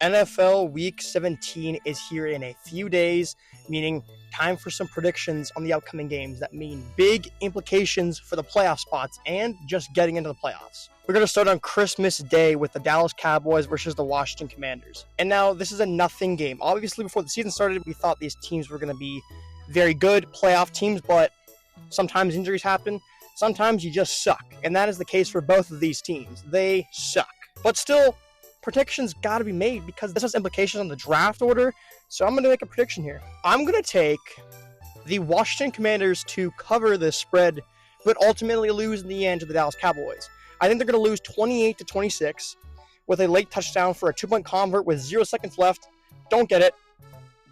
NFL Week 17 is here in a few days, meaning time for some predictions on the upcoming games that mean big implications for the playoff spots and just getting into the playoffs. We're going to start on Christmas Day with the Dallas Cowboys versus the Washington Commanders. And now, this is a nothing game. Obviously, before the season started, we thought these teams were going to be very good playoff teams, but sometimes injuries happen. Sometimes you just suck. And that is the case for both of these teams. They suck. But still, predictions got to be made because this has implications on the draft order. So I'm going to make a prediction here. I'm going to take the Washington Commanders to cover this spread, but ultimately lose in the end to the Dallas Cowboys. I think they're going to lose 28-26 with a late touchdown for a 2-point convert with 0 seconds left. Don't get it.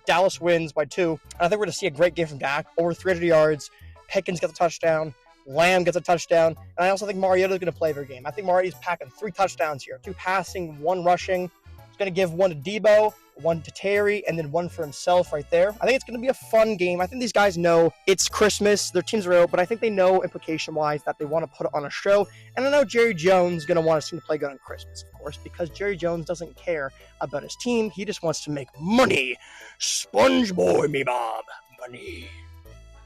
Dallas wins by 2. I think we're going to see a great game from Dak, over 300 yards. Pickens gets a touchdown. Lamb gets a touchdown. And I also think Mariota's going to play every game. I think Mariota's packing 3 touchdowns here. 2 passing, 1 rushing. He's going to give 1 to Debo, 1 to Terry, and then 1 for himself right there. I think it's going to be a fun game. I think these guys know it's Christmas. Their teams are out, but I think they know implication-wise that they want to put it on a show. And I know Jerry Jones is going to want his team to play good on Christmas, of course, because Jerry Jones doesn't care about his team. He just wants to make money. Sponge boy me, Bob. Money.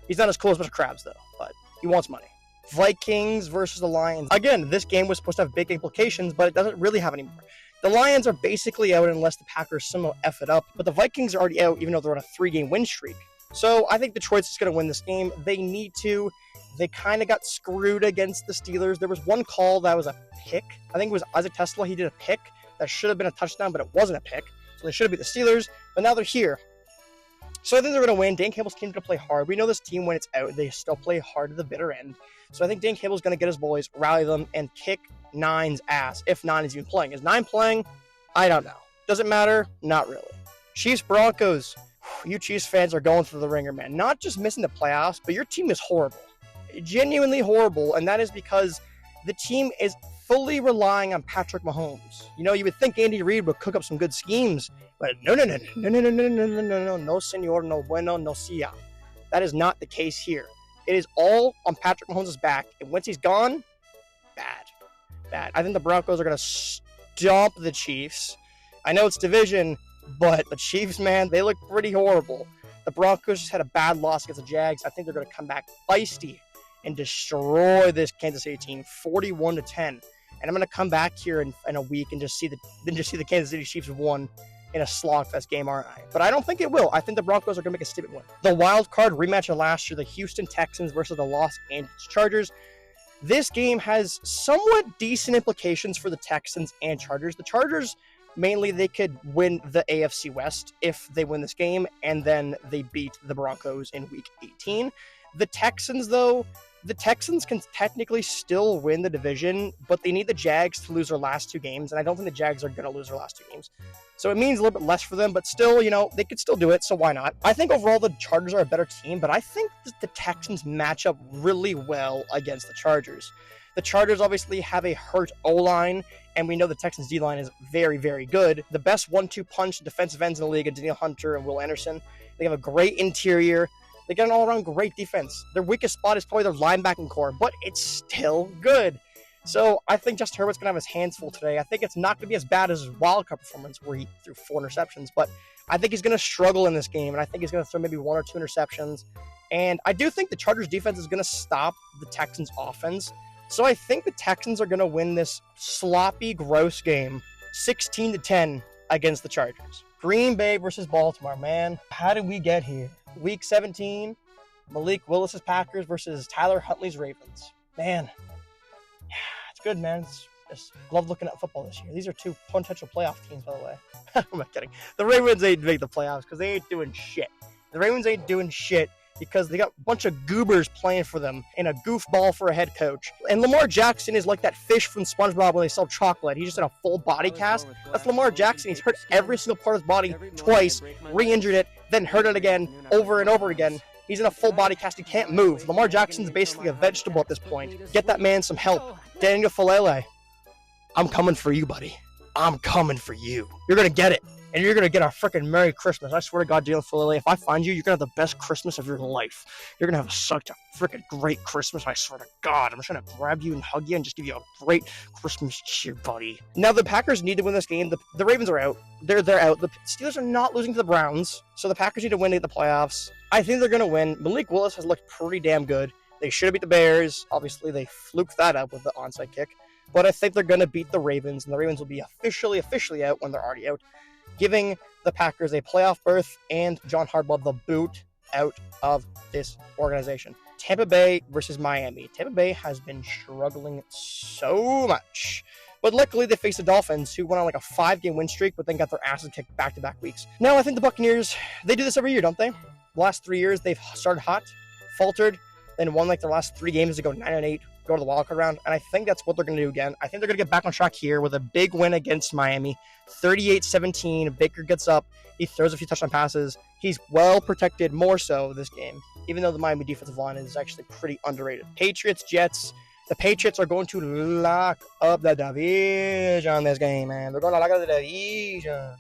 He's not as cool as Mr. Krabs, though, but he wants money. Vikings versus the Lions. Again, this game was supposed to have big implications, but it doesn't really have any more. The Lions are basically out unless the Packers somehow F it up, but the Vikings are already out even though they're on a 3-game win streak. So I think Detroit's just going to win this game. They need to. They kind of got screwed against the Steelers. There was one call that was a pick. I think it was Isaac Tesla. He did a pick that should have been a touchdown, but it wasn't a pick. So they should have beat the Steelers, but now they're here. So I think they're going to win. Dan Campbell's team's going to play hard. We know this team, when it's out, they still play hard to the bitter end. So I think Dan Campbell's going to get his boys, rally them, and kick Nine's ass, if Nine is even playing. Is Nine playing? I don't know. Does it matter? Not really. Chiefs Broncos. You Chiefs fans are going through the ringer, man. Not just missing the playoffs, but your team is horrible. Genuinely horrible, and that is because the team is fully relying on Patrick Mahomes. You know, you would think Andy Reid would cook up some good schemes, but no, senor, no bueno, no sia. That is not the case here. It is all on Patrick Mahomes' back, and once he's gone, bad. I think the Broncos are going to stomp the Chiefs. I know it's division, but the Chiefs, man, they look pretty horrible. The Broncos just had a bad loss against the Jags. I think they're going to come back feisty and destroy this Kansas City team 41-10. And I'm going to come back here in a week and just see the Kansas City Chiefs won in a slogfest game, aren't I? But I don't think it will. I think the Broncos are going to make a stupid win. The wild card rematch of last year, the Houston Texans versus the Los Angeles Chargers. This game has somewhat decent implications for the Texans and Chargers. The Chargers, mainly, they could win the AFC West if they win this game, and then they beat the Broncos in Week 18. The Texans, though, the Texans can technically still win the division, but they need the Jags to lose their last 2 games, and I don't think the Jags are going to lose their last 2 games. So it means a little bit less for them, but still, you know, they could still do it, so why not? I think overall the Chargers are a better team, but I think the Texans match up really well against the Chargers. The Chargers obviously have a hurt O-line, and we know the Texans' D-line is very, very good. The best 1-2 punch defensive ends in the league are Daniel Hunter and Will Anderson. They have a great interior. They got an all-around great defense. Their weakest spot is probably their linebacking core, but it's still good. So I think Justin Herbert's going to have his hands full today. I think it's not going to be as bad as his wildcard performance where he threw 4 interceptions, but I think he's going to struggle in this game, and I think he's going to throw maybe 1 or 2 interceptions. And I do think the Chargers defense is going to stop the Texans offense. So I think the Texans are going to win this sloppy, gross game 16-10 against the Chargers. Green Bay versus Baltimore, man. How did we get here? Week 17, Malik Willis's Packers versus Tyler Huntley's Ravens. Man, yeah, it's good, man. Just love looking at football this year. These are 2 potential playoff teams, by the way. I'm not kidding. The Ravens ain't make the playoffs because they ain't doing shit. The Ravens ain't doing shit because they got a bunch of goobers playing for them and a goofball for a head coach. And Lamar Jackson is like that fish from SpongeBob when they sell chocolate. He's just in a full body cast. That's Lamar Jackson. He's hurt every single part of his body twice, re-injured it, then hurt it again, over and over again. He's in a full body cast. He can't move. Lamar Jackson's basically a vegetable at this point. Get that man some help. Daniel Falele, I'm coming for you, buddy. I'm coming for you. You're going to get it. And and you're going to get a freaking Merry Christmas. I swear to God, Jalen Philly, if I find you, you're going to have the best Christmas of your life. You're going to have such a freaking great Christmas. I swear to God. I'm just going to grab you and hug you and just give you a great Christmas cheer, buddy. Now, the Packers need to win this game. The Ravens are out. They're out. The Steelers are not losing to the Browns, so the Packers need to win to get the playoffs. I think they're going to win. Malik Willis has looked pretty damn good. They should have beat the Bears. Obviously, they fluked that up with the onside kick. But I think they're going to beat the Ravens, and the Ravens will be officially out when they're already out, giving the Packers a playoff berth and John Harbaugh the boot out of this organization. Tampa Bay versus Miami. Tampa Bay has been struggling so much. But luckily, they faced the Dolphins, who went on like a 5-game win streak, but then got their asses kicked back-to-back weeks. Now, I think the Buccaneers, they do this every year, don't they? The last 3 years, they've started hot, faltered, then won like their last 3 games to go 9-8, go to the wildcard round, and I think that's what they're going to do again. I think they're going to get back on track here with a big win against Miami, 38-17. Baker gets up, he throws a few touchdown passes. He's well protected, more so this game, even though the Miami defensive line is actually pretty underrated. Patriots, Jets. The Patriots are going to lock up the division this game, man. They're going to lock up the division.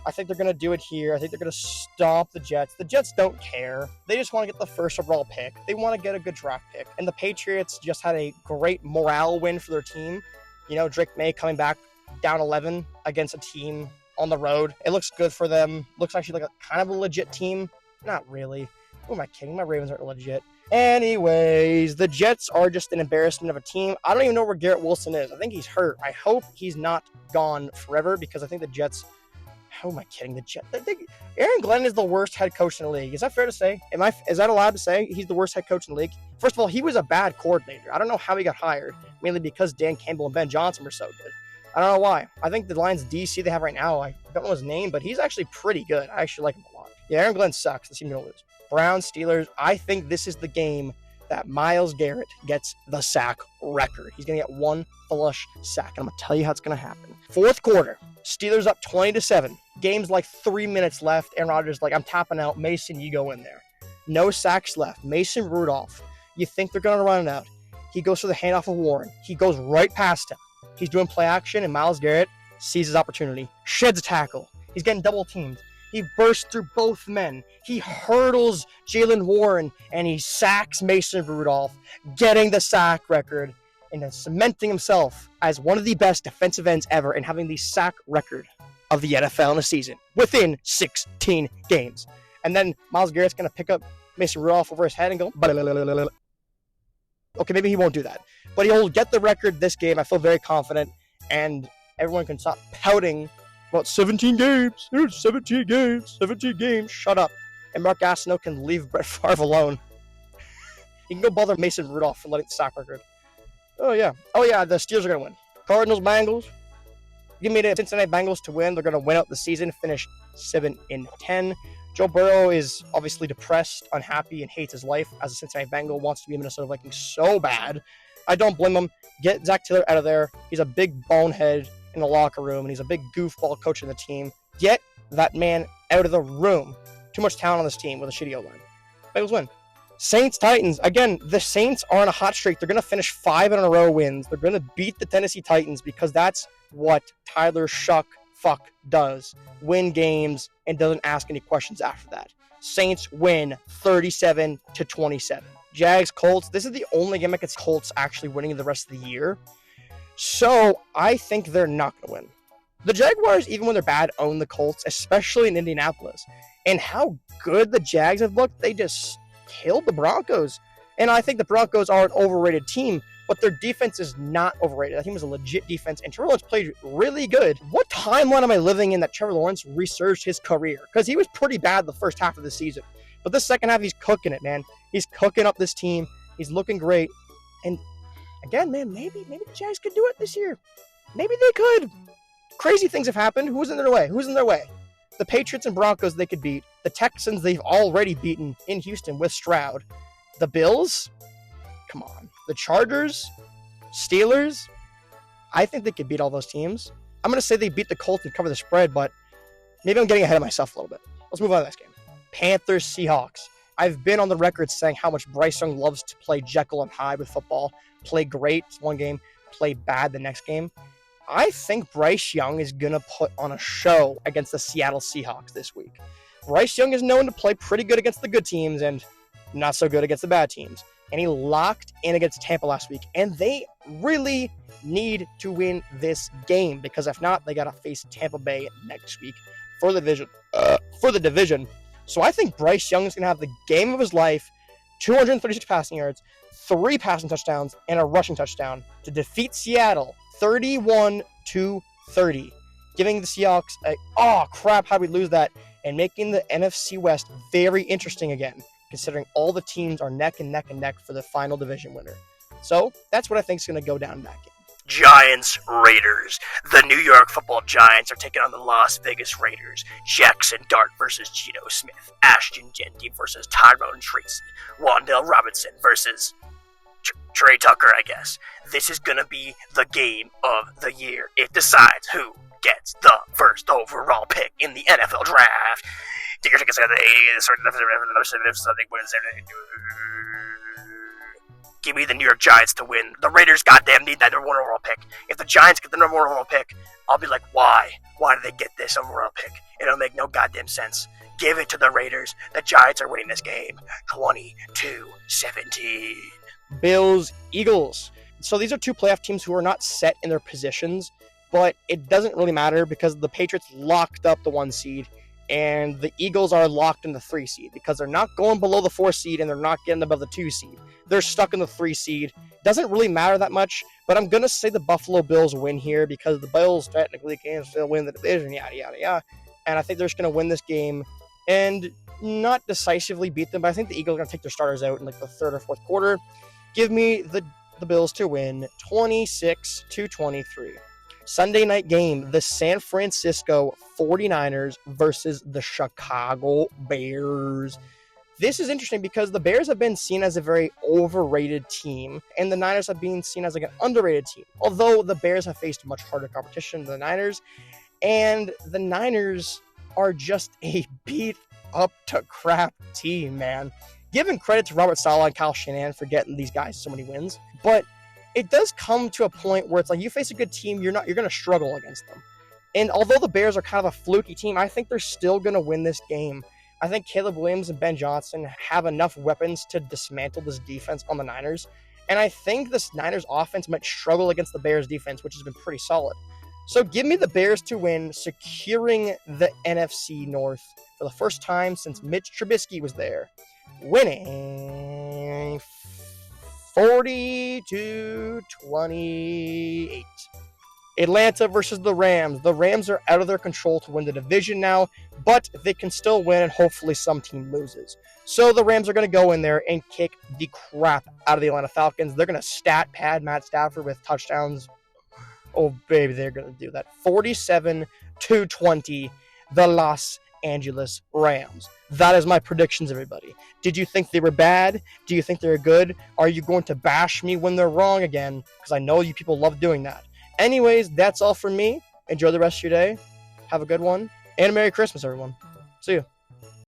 I think they're going to do it here. I think they're going to stomp the Jets. The Jets don't care. They just want to get the first overall pick. They want to get a good draft pick. And the Patriots just had a great morale win for their team. You know, Drake May coming back down 11 against a team on the road. It looks good for them. Looks actually like a kind of a legit team. Not really. Who am I kidding? My Ravens aren't legit. Anyways, the Jets are just an embarrassment of a team. I don't even know where Garrett Wilson is. I think he's hurt. I hope he's not gone forever because I think the Jets... How am I kidding? The Jets. Aaron Glenn is the worst head coach in the league. Is that fair to say? Is that allowed to say he's the worst head coach in the league? First of all, he was a bad coordinator. I don't know how he got hired, mainly because Dan Campbell and Ben Johnson were so good. I don't know why. I think the Lions DC they have right now, I don't know his name, but he's actually pretty good. I actually like him a lot. Yeah, Aaron Glenn sucks. The team's going to lose. Browns, Steelers. I think this is the game that Myles Garrett gets the sack record. He's going to get one flush sack. And I'm going to tell you how it's going to happen. Fourth quarter. Steelers up 20-7. Game's like 3 minutes left. Aaron Rodgers like, I'm tapping out. Mason, you go in there. No sacks left. Mason Rudolph. You think they're going to run it out. He goes for the handoff of Warren. He goes right past him. He's doing play action, and Myles Garrett sees his opportunity. Sheds a tackle. He's getting double teamed. He bursts through both men. He hurdles Jaylen Warren, and he sacks Mason Rudolph, getting the sack record and then cementing himself as one of the best defensive ends ever and having the sack record of the NFL in a season within 16 games. And then Myles Garrett's going to pick up Mason Rudolph over his head and go, blah. Okay, maybe he won't do that. But he'll get the record this game. I feel very confident. And everyone can stop pouting about 17 games. There's 17 games. Shut up. And Mark Gastineau can leave Brett Favre alone. He can go bother Mason Rudolph for letting the sack record. Oh, yeah, the Steelers are going to win. Cardinals, Bengals. Give me the Cincinnati Bengals to win. They're going to win out the season, finish 7-10. Joe Burrow is obviously depressed, unhappy, and hates his life as a Cincinnati Bengal, wants to be a Minnesota Viking so bad. I don't blame him. Get Zach Taylor out of there. He's a big bonehead in the locker room, and he's a big goofball coaching the team. Get that man out of the room. Too much talent on this team with a shitty O-line. Bengals win. Saints, Titans. Again, the Saints are on a hot streak. They're going to finish 5 in a row wins. They're going to beat the Tennessee Titans because that's what Tyler Fuck does. Win games and doesn't ask any questions after that. Saints win 37-27. Jags, Colts. This is the only game against Colts actually winning the rest of the year. So I think they're not going to win. The Jaguars, even when they're bad, own the Colts, especially in Indianapolis. And how good the Jags have looked, they just killed the Broncos. And I think the Broncos are an overrated team, but their defense is not overrated. That team is a legit defense, and Trevor Lawrence played really good. What timeline am I living in that Trevor Lawrence resurged his career? Because he was pretty bad the first half of the season. But this second half, he's cooking it, man. He's cooking up this team. He's looking great. And again, man, maybe the Jags could do it this year. Maybe they could. Crazy things have happened. Who's in their way? The Patriots and Broncos they could beat. The Texans they've already beaten in Houston with Stroud. The Bills? Come on. The Chargers? Steelers? I think they could beat all those teams. I'm going to say they beat the Colts and cover the spread, but maybe I'm getting ahead of myself a little bit. Let's move on to this game. Panthers, Seahawks. I've been on the record saying how much Bryce Young loves to play Jekyll and Hyde with football. Play great one game, play bad the next game. I think Bryce Young is going to put on a show against the Seattle Seahawks this week. Bryce Young is known to play pretty good against the good teams and not so good against the bad teams. And he locked in against Tampa last week. And they really need to win this game because if not, they got to face Tampa Bay next week for the division. So I think Bryce Young is going to have the game of his life, 236 passing yards, 3 passing touchdowns, and a rushing touchdown to defeat Seattle 31-30, giving the Seahawks how'd we lose that, and making the NFC West very interesting again, considering all the teams are neck and neck for the final division winner. So that's what I think is going to go down in that game. Giants, Raiders. The New York Football Giants are taking on the Las Vegas Raiders. Jackson Dart versus Geno Smith. Ashton Jeanty versus Tyrone Tracy. Wan'Dale Robinson versus Trey Tucker, I guess. This is going to be the game of the year. It decides who gets the first overall pick in the NFL draft. Take your tickets at Give me the New York Giants to win. The Raiders goddamn need that number 1 overall pick. If the Giants get the number 1 overall pick, I'll be like, why? Why do they get this overall pick? It'll make no goddamn sense. Give it to the Raiders. The Giants are winning this game 22-17. Bills, Eagles. So these are 2 playoff teams who are not set in their positions, but it doesn't really matter because the Patriots locked up the 1 seed and the Eagles are locked in the 3 seed because they're not going below the 4 seed and they're not getting above the 2 seed. They're stuck in the 3 seed. Doesn't really matter that much, but I'm going to say the Buffalo Bills win here because the Bills technically can still win the division, yada, yada, yada. And I think they're just going to win this game and not decisively beat them, but I think the Eagles are going to take their starters out in like the 3rd or 4th quarter. Give me the Bills to win 26-23. Sunday night game, the San Francisco 49ers versus the Chicago Bears. This is interesting because the Bears have been seen as a very overrated team, and the Niners have been seen as like an underrated team. Although the Bears have faced much harder competition than the Niners, and the Niners are just a beat up to crap team, man. Giving credit to Robert Saleh and Kyle Shanahan for getting these guys so many wins, but it does come to a point where it's like you face a good team, you're going to struggle against them. And although the Bears are kind of a fluky team, I think they're still going to win this game. I think Caleb Williams and Ben Johnson have enough weapons to dismantle this defense on the Niners. And I think this Niners offense might struggle against the Bears defense, which has been pretty solid. So give me the Bears to win, securing the NFC North for the first time since Mitch Trubisky was there. Winning 40-28. Atlanta versus the Rams. The Rams are out of their control to win the division now, but they can still win and hopefully some team loses. So the Rams are going to go in there and kick the crap out of the Atlanta Falcons. They're going to stat pad Matt Stafford with touchdowns. Oh, baby, they're going to do that. 47-20, the Los Angeles Rams. That is my predictions, everybody. Did you think they were bad? Do you think they're good? Are you going to bash me when they're wrong again? Because I know you people love doing that. Anyways, that's all from me. Enjoy the rest of your day. Have a good one. And a Merry Christmas, everyone. See you.